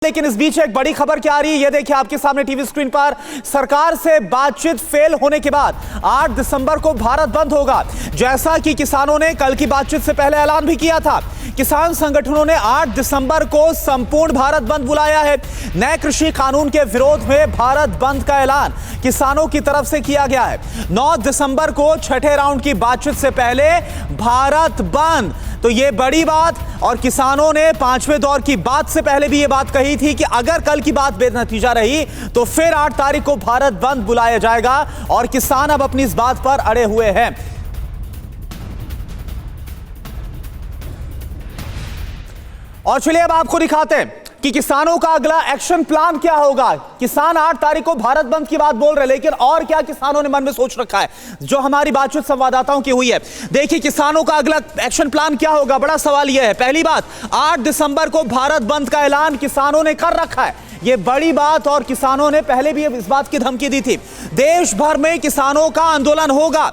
लेकिन इस बीच एक बड़ी खबर क्या आ रही है, यह देखिए आपके सामने टीवी स्क्रीन पर। सरकार से बातचीत फेल होने के बाद 8 दिसंबर को भारत बंद होगा, जैसा कि किसानों ने कल की बातचीत से पहले ऐलान भी किया था। किसान संगठनों ने 8 दिसंबर को संपूर्ण भारत बंद बुलाया है। नए कृषि कानून के विरोध में भारत बंद का ऐलान किसानों की तरफ से किया गया है। 9 दिसंबर को छठे राउंड की बातचीत से पहले भारत बंद, तो यह बड़ी बात। और किसानों ने 5वें दौर की बात से पहले भी यह बात कही थी कि अगर कल की बात बेनतीजा रही तो फिर 8 तारीख को भारत बंद बुलाया जाएगा, और किसान अब अपनी इस बात पर अड़े हुए हैं। और चलिए अब आपको दिखाते हैं कि किसानों का अगला एक्शन प्लान क्या होगा। किसान 8 तारीख को भारत बंद की बात बोल रहे हैं, लेकिन और क्या किसानों ने मन में सोच रखा है, जो हमारी बातचीत संवाददाताओं की हुई है। देखिए किसानों का अगला एक्शन प्लान क्या होगा। बड़ा सवाल यह है, पहली बात 8 दिसंबर को भारत बंद का ऐलान किसानों ने कर रखा है, यह बड़ी बात। और किसानों ने पहले भी इस बात की धमकी दी थी, देश भर में किसानों का आंदोलन होगा,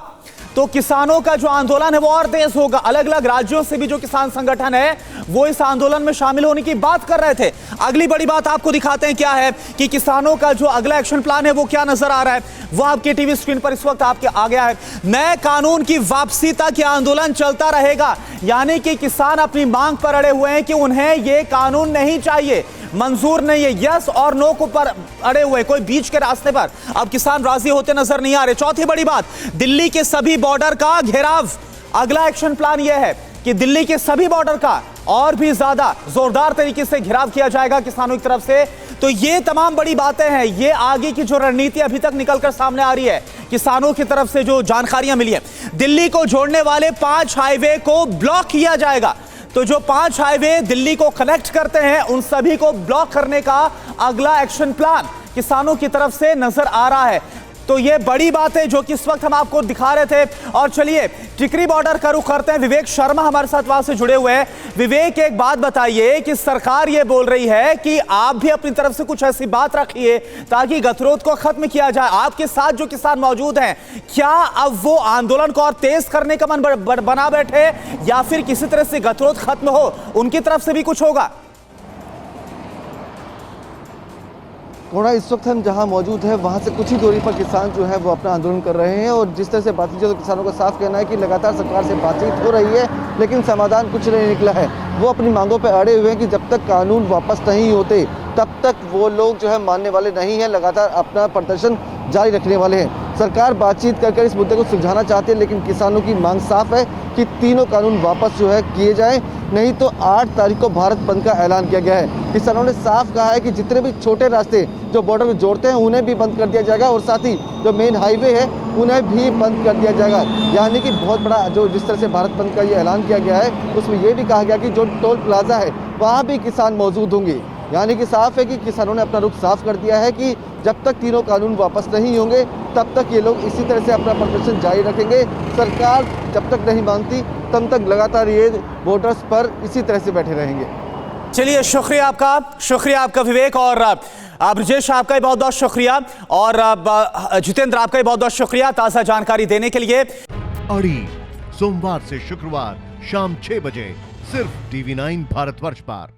तो किसानों का जो आंदोलन है वो और तेज होगा। अलग अलग राज्यों से भी जो किसान संगठन है वो इस आंदोलन में शामिल होने की बात कर रहे थे। अगली बड़ी बात आपको दिखाते हैं क्या है कि किसानों का जो अगला एक्शन प्लान है वो क्या नजर आ रहा है, वो आपके टीवी स्क्रीन पर इस वक्त आपके आ गया है। नए कानून की वापसी तक यह आंदोलन चलता रहेगा, यानी कि किसान अपनी मांग पर अड़े हुए हैं कि उन्हें यह कानून नहीं चाहिए, मंजूर नहीं है। यस और नो को पर अड़े हुए, कोई बीच के रास्ते पर अब किसान राजी होते नजर नहीं आ रहे। चौथी बड़ी बात, दिल्ली के सभी बॉर्डर का घेराव। अगला एक्शन प्लान यह है कि दिल्ली के सभी बॉर्डर का और भी ज्यादा जोरदार तरीके से घेराव किया जाएगा किसानों की तरफ से। तो ये तमाम बड़ी बातें हैं, ये आगे की जो रणनीति अभी तक निकलकर सामने आ रही है, किसानों की तरफ से जो जानकारियां मिली है। दिल्ली को जोड़ने वाले 5 हाईवे को ब्लॉक किया जाएगा, तो जो 5 हाईवे दिल्ली को कनेक्ट करते हैं उन सभी को ब्लॉक करने का अगला एक्शन प्लान किसानों की तरफ से नजर आ रहा है। तो ये बड़ी बात है जो कि इस वक्त हम आपको दिखा रहे थे। और चलिए टिकरी बॉर्डर का रुख करते हैं, विवेक शर्मा हमारे साथ वहां से जुड़े हुए हैं। विवेक, एक बात बताइए कि सरकार ये बोल रही है कि आप भी अपनी तरफ से कुछ ऐसी बात रखिए ताकि गतिरोध को खत्म किया जाए। आपके साथ जो किसान मौजूद हैं, क्या अब वो आंदोलन को और तेज करने का मन बना बैठे, या फिर किसी तरह से गतिरोध खत्म हो उनकी तरफ से भी कुछ होगा? थोड़ा इस वक्त हम जहां मौजूद है वहां से कुछ ही दूरी पर किसान जो है वो अपना आंदोलन कर रहे हैं, और जिस तरह से बातचीत, तो किसानों का साफ कहना है कि लगातार सरकार से बातचीत हो रही है लेकिन समाधान कुछ नहीं निकला है। वो अपनी मांगों पर अड़े हुए हैं कि जब तक कानून वापस नहीं होते तब तक वो लोग जो है मानने वाले नहीं हैं, लगातार अपना प्रदर्शन जारी रखने वाले हैं। सरकार बातचीत कर इस मुद्दे को सुलझाना चाहती है, लेकिन किसानों की मांग साफ है कि तीनों कानून वापस जो है किए जाएं, नहीं तो 8 तारीख को भारत बंद का ऐलान किया गया है। किसानों ने साफ कहा है कि जितने भी छोटे रास्ते जो बॉर्डर में जोड़ते हैं उन्हें भी बंद कर दिया जाएगा, और साथ ही जो मेन हाईवे है उन्हें भी बंद कर दिया जाएगा। यानी कि बहुत बड़ा जो जिस तरह से भारत बंद का ये ऐलान किया गया है उसमें ये भी कहा गया कि जो टोल प्लाजा है वहाँ भी किसान मौजूद होंगे। यानी कि साफ है कि किसानों ने अपना रुख साफ कर दिया है कि जब तक तीनों कानून वापस नहीं होंगे तब तक ये लोग इसी तरह से अपना प्रदर्शन जारी रखेंगे। सरकार जब तक नहीं मानती तब तक लगातार ये बॉर्डर्स पर इसी तरह से बैठे रहेंगे। चलिए शुक्रिया आपका विवेक, और ब्रजेश आपका भी बहुत बहुत शुक्रिया, और जितेंद्र आपका भी बहुत बहुत शुक्रिया ताज़ा जानकारी देने के लिए। अड़ी सोमवार से शुक्रवार शाम 6 बजे सिर्फ TV9 भारतवर्ष पर।